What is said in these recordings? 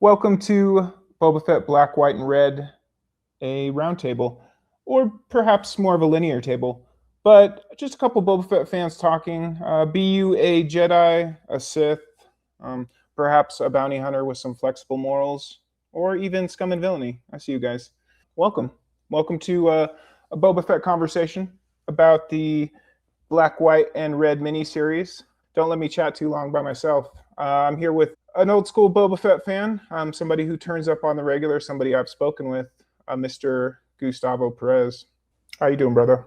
Welcome to Boba Fett Black, White, and Red, a round table, or perhaps more of a linear table. But just a couple Boba Fett fans talking. Be you a Jedi, a Sith, um, perhaps a bounty hunter with some flexible morals, or even scum and villainy. I see you guys. Welcome. Welcome to a Boba Fett conversation about the Black, White, and Red miniseries. Don't let me chat too long by myself. I'm here with an old school Boba Fett fan, somebody who turns up on the regular, somebody I've spoken with, Mr. Gustavo Perez. How you doing, brother?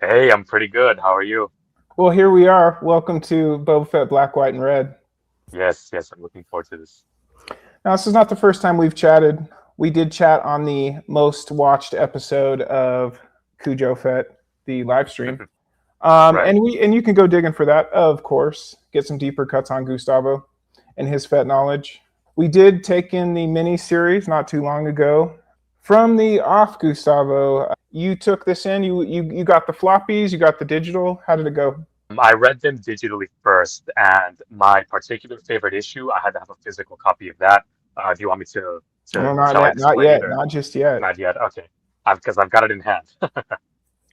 Hey, I'm pretty good. How are you? Well, here we are. Welcome to Boba Fett Black, White, and Red. Yes, I'm looking forward to this. Now, this is not the first time we've chatted. We did chat on the most watched episode of Cujo Fett, the live stream. Right. And you can go digging for that, of course. Get some deeper cuts on Gustavo and his Fett knowledge. We did take in the mini series not too long ago. From the off, Gustavo, you took this in. You got the floppies. You got the digital. How did it go? I read them digitally first, and my particular favorite issue, I had to have a physical copy of that. Do you want me to Well, not shall I yet. Not explain it yet. or Not just yet. not yet? Okay, because I've got it in hand.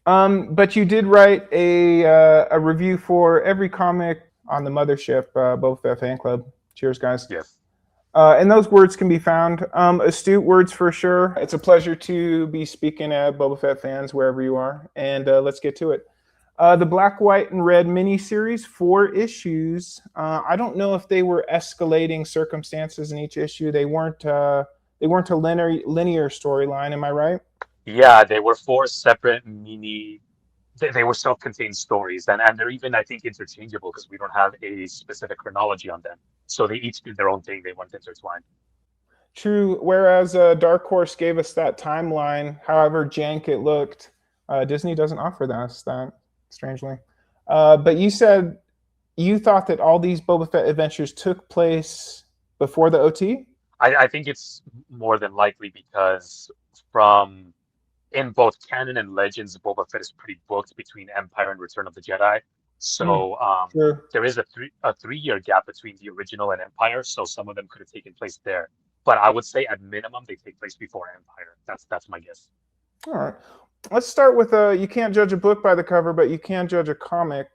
But you did write a review for every comic on the mothership, Boba Fett fan club. Cheers, guys. Yes. And those words can be found. Astute words for sure. It's a pleasure to be speaking at Boba Fett fans wherever you are. And let's get to it. The Black, White, and Red miniseries, 4 issues. I don't know if they were escalating circumstances in each issue. They weren't. They weren't a linear storyline. Am I right? Yeah, they were four separate mini. They were self-contained stories, and they're even, I think, interchangeable because we don't have a specific chronology on them. So they each did their own thing. They weren't intertwined. True. Whereas Dark Horse gave us that timeline, however jank it looked, Disney doesn't offer us that, strangely. But you said you thought that all these Boba Fett adventures took place before the OT? I think it's more than likely because from in both canon and Legends, Boba Fett is pretty booked between Empire and Return of the Jedi. Hmm. So Sure. there is a 3 year gap between the original and Empire, so some of them could have taken place there. But I would say at minimum they take place before Empire. That's my guess. All right. Let's start with you can't judge a book by the cover, but you can judge a comic.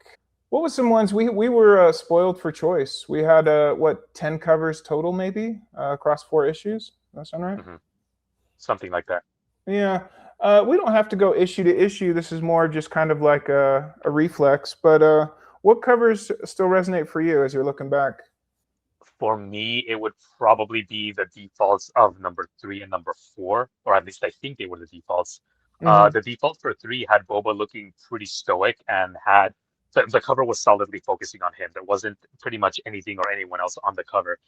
What was some ones we were spoiled for choice? We had what 10 covers total, maybe across 4 issues. Does that sound right? Hmm. Something like that. Yeah. We don't have to go issue to issue. This is more just kind of like a reflex. But what covers still resonate for you as you're looking back? For me, it would probably be the defaults of number 3 and number 4, or at least I think they were the defaults. Hmm. The default for 3 had Boba looking pretty stoic and had the cover was solidly focusing on him. There wasn't pretty much anything or anyone else on the cover.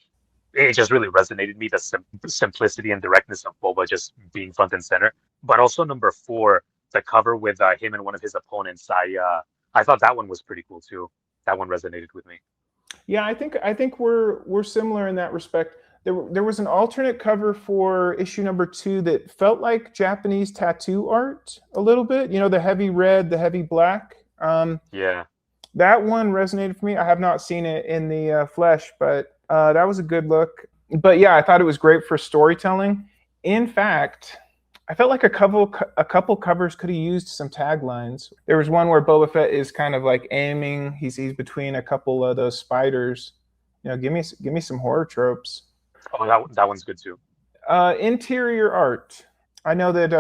It just really resonated with me, the simplicity and directness of Boba just being front and center. But also number 4, the cover with him and one of his opponents. I thought that one was pretty cool too. That one resonated with me. Yeah, I think we're similar in that respect. There was an alternate cover for issue number 2 that felt like Japanese tattoo art a little bit. You know, the heavy red, the heavy black. Yeah. That one resonated for me. I have not seen it in the flesh, but that was a good look. But yeah, I thought it was great for storytelling. In fact, I felt like a couple covers could have used some taglines. There was one where Boba Fett is kind of like aiming. He's between a couple of those spiders. You know, give me some horror tropes. Oh, that one's good too. Interior art. I know that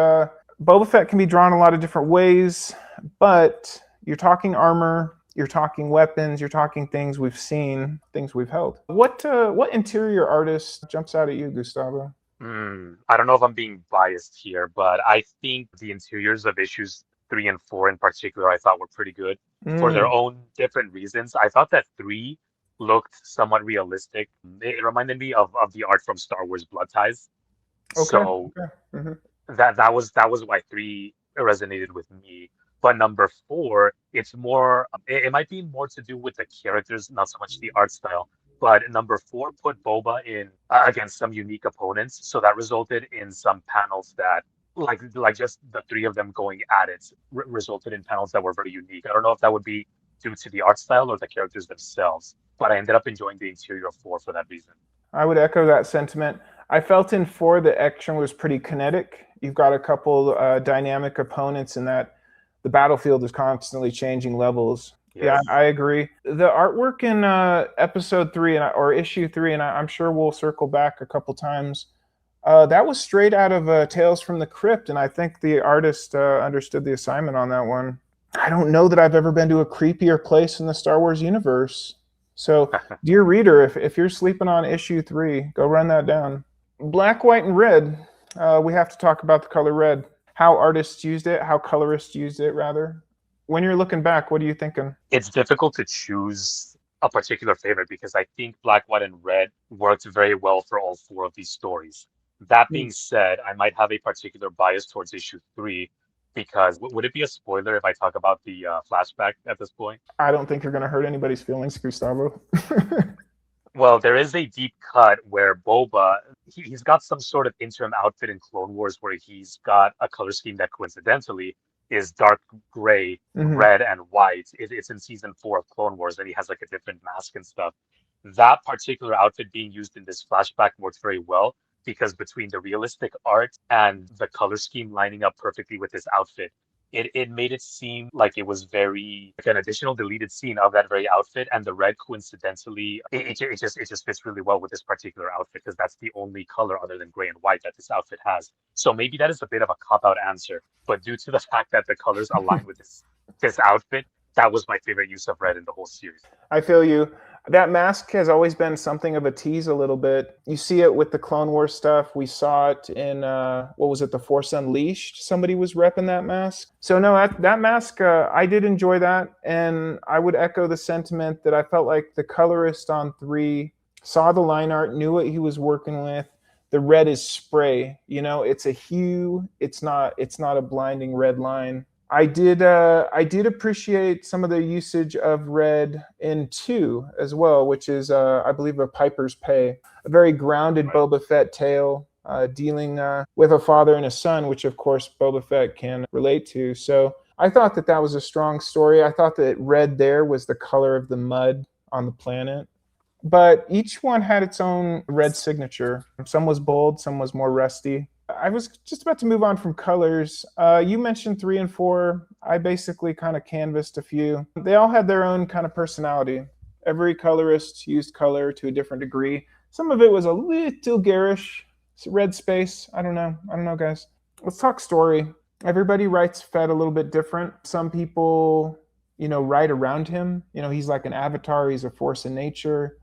Boba Fett can be drawn a lot of different ways, but you're talking armor, you're talking weapons, you're talking things we've seen, things we've held. What interior artist jumps out at you, Gustavo? I don't know if I'm being biased here, but I think the interiors of issues 3 and 4 in particular, I thought were pretty good for their Mm, own different reasons. I thought that 3 looked somewhat realistic. It reminded me of the art from Star Wars Blood Ties. okay. So Okay. Hmm. that was why 3 resonated with me. But number 4, it's more it might be more to do with the characters, not so much the art style. But number 4 put Boba in against some unique opponents, so that resulted in some panels that like just the 3 of them going at it resulted in panels that were very unique. I don't know if that would be due to the art style or the characters themselves, but I ended up enjoying the interior of 4 for that reason. I would echo that sentiment. I felt in 4 the action was pretty kinetic. You've got a couple dynamic opponents in that the battlefield is constantly changing levels. Yeah, Yes. I agree. The artwork in episode 3 or issue 3, and I'm sure we'll circle back a couple times. That was straight out of Tales from the Crypt, and I think the artist understood the assignment on that one. I don't know that I've ever been to a creepier place in the Star Wars universe. So, dear reader, if you're sleeping on issue 3, go run that down. Black, white, and red. We have to talk about the color red. How artists used it, how colorists used it, rather. When you're looking back, what are you thinking? It's difficult to choose a particular favorite because I think Black, White, and Red worked very well for all four of these stories. That being said, I might have a particular bias towards issue 3 because would it be a spoiler if I talk about the flashback at this point? I don't think you're going to hurt anybody's feelings, Gustavo. Well, there is a deep cut where Boba, he's got some sort of interim outfit in Clone Wars where he's got a color scheme that coincidentally is dark gray, red, and white. It's in season 4 of Clone Wars, and he has like a different mask and stuff. That particular outfit being used in this flashback worked very well because between the realistic art and the color scheme lining up perfectly with his outfit, it made it seem like it was very like an additional deleted scene of that very outfit, and the red coincidentally it just fits really well with this particular outfit because that's the only color other than gray and white that this outfit has. So maybe that is a bit of a cop out answer, but due to the fact that the colors align with this outfit, that was my favorite use of red in the whole series. I feel you. That mask has always been something of a tease a little bit. You see it with the Clone Wars stuff. We saw it in, what was it, The Force Unleashed? Somebody was repping that mask. So no, that mask, I did enjoy that. And I would echo the sentiment that I felt like the colorist on 3 saw the line art, knew what he was working with. The red is spray, it's a hue. It's not a blinding red line. I did appreciate some of the usage of red in 2 as well, which is, I believe, a Piper's Pay, a very grounded Boba Fett tale dealing with a father and a son, which, of course, Boba Fett can relate to. So I thought that was a strong story. I thought that red there was the color of the mud on the planet. But each one had its own red signature. Some was bold, some was more rusty. I was just about to move on from colors. You mentioned 3 and 4. I basically kind of canvassed a few. They all had their own kind of personality. Every colorist used color to a different degree. Some of it was a little garish. Red space. I don't know, guys. Let's talk story. Everybody writes Fett a little bit different. Some people, write around him. He's like an avatar. He's a force in nature.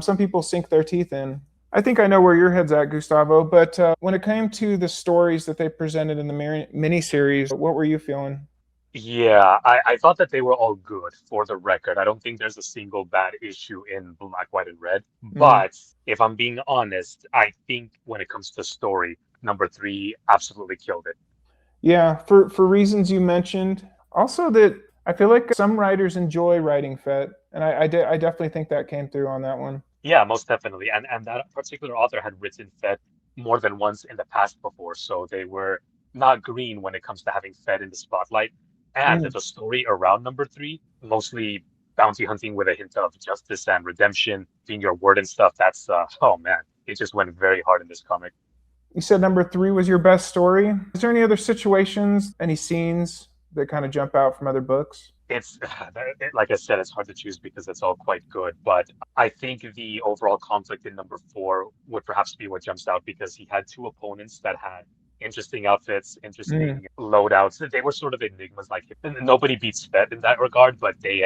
Some people sink their teeth in. I think I know where your head's at, Gustavo, but when it came to the stories that they presented in the miniseries, what were you feeling? Yeah, I thought that they were all good for the record. I don't think there's a single bad issue in Black, White, and Red. But if I'm being honest, I think when it comes to story, number 3 absolutely killed it. Yeah, for reasons you mentioned. Also that I feel like some writers enjoy writing Fett, and I definitely think that came through on that one. Yeah, most definitely. And that particular author had written Fett more than once in the past before, so they were not green when it comes to having Fett in the spotlight. And the story around number 3, mostly bounty hunting with a hint of justice and redemption, being your word and stuff, that's, oh man, it just went very hard in this comic. You said number 3 was your best story. Is there any other situations, any scenes that kind of jump out from other books? It's like I said, it's hard to choose because it's all quite good. But I think the overall conflict in number 4 would perhaps be what jumps out because he had 2 opponents that had interesting outfits, interesting loadouts. They were sort of enigmas. Like nobody beats Fett in that regard, but they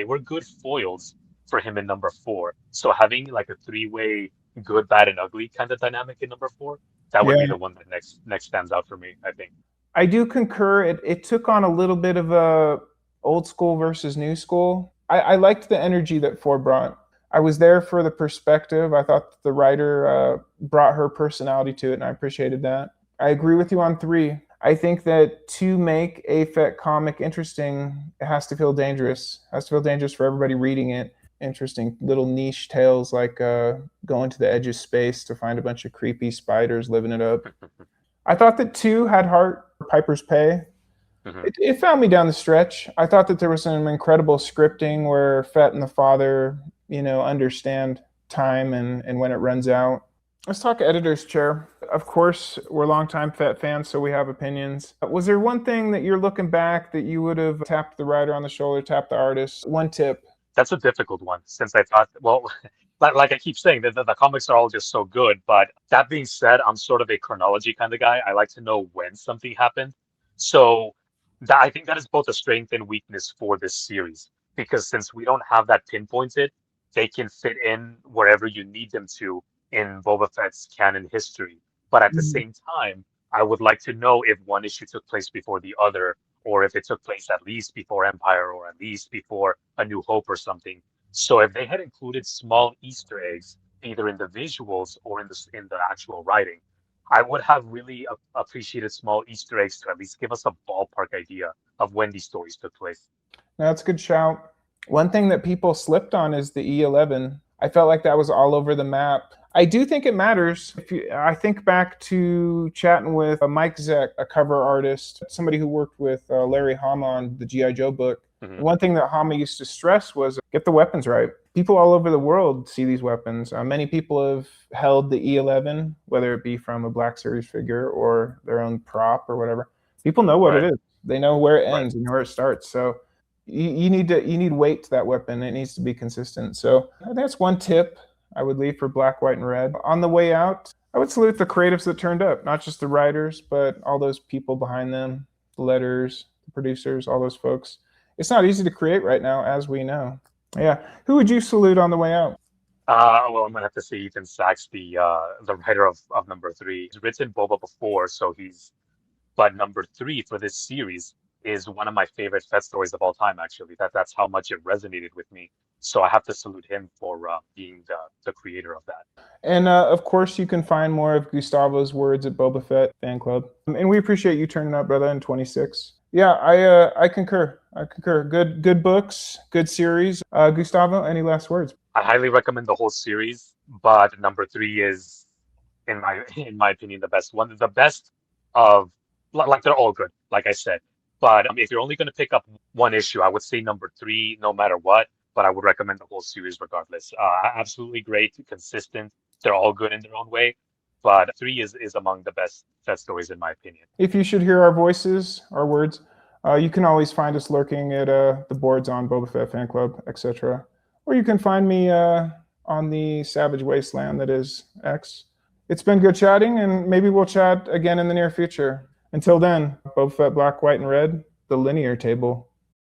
were good foils for him in number 4. So having like a 3-way good, bad, and ugly kind of dynamic in number 4, that would be the one that next stands out for me, I think. I do concur. It took on a little bit of a old school versus new school. I liked the energy that 4 brought. I was there for the perspective. I thought the writer brought her personality to it, and I appreciated that. I agree with you on 3. I think that to make a Fett comic interesting, it has to feel dangerous. It has to feel dangerous for everybody reading it. Interesting little niche tales like going to the edge of space to find a bunch of creepy spiders living it up. I thought that 2 had heart. Piper's Pay. It found me down the stretch. I thought that there was some incredible scripting where Fett and the father, understand time and when it runs out. Let's talk editor's chair. Of course, we're longtime Fett fans, so we have opinions. Was there one thing that you're looking back that you would have tapped the writer on the shoulder, tapped the artist? One tip. That's a difficult one since I thought, well, like I keep saying, the comics are all just so good. But that being said, I'm sort of a chronology kind of guy. I like to know when something happened. So that, I think that is both a strength and weakness for this series because since we don't have that pinpointed, they can fit in wherever you need them to in Boba Fett's canon history. But at the same time, I would like to know if one issue took place before the other, or if it took place at least before Empire, or at least before A New Hope or something. So if they had included small Easter eggs, either in the visuals or in the actual writing, I would have really appreciated small Easter eggs to at least give us a ballpark idea of when these stories took place. That's a good shout. One thing that people slipped on is the E11. I felt like that was all over the map. I do think it matters. I think back to chatting with Mike Zeck, a cover artist, somebody who worked with Larry Hama on the G.I. Joe book. Mm-hmm. One thing that Hama used to stress was get the weapons right. People all over the world see these weapons. Many people have held the E11, whether it be from a Black Series figure or their own prop or whatever. People know what it is. They know where it ends and where it starts. So you need weight to that weapon. It needs to be consistent. So that's one tip I would leave for Black, White, and Red. On the way out, I would salute the creatives that turned up, not just the writers, but all those people behind them, the letters, the producers, all those folks. It's not easy to create right now, as we know. Yeah. Who would you salute on the way out? Well, I'm gonna have to say Ethan Sachs, the writer of number 3. He's written Boba before, but number 3 for this series is one of my favorite Fett stories of all time. Actually, that's how much it resonated with me. So I have to salute him for being the creator of that. And of course, you can find more of Gustavo's words at Boba Fett Fan Club. And we appreciate you turning up, brother, in 26. Yeah, I concur. I concur. Good books, good series. Gustavo, any last words? I highly recommend the whole series, but number 3 is, in my opinion, the best one. The best of, like, they're all good, like I said. But if you're only going to pick up one issue, I would say number 3, no matter what. But I would recommend the whole series regardless. Absolutely great, consistent. They're all good in their own way. But 3 is among the best Fett stories, in my opinion. If you should hear our voices, our words, you can always find us lurking at the boards on Boba Fett Fan Club, etc. Or you can find me on the savage wasteland that is X. It's been good chatting, and maybe we'll chat again in the near future. Until then, Boba Fett Black, White, and Red, the linear table.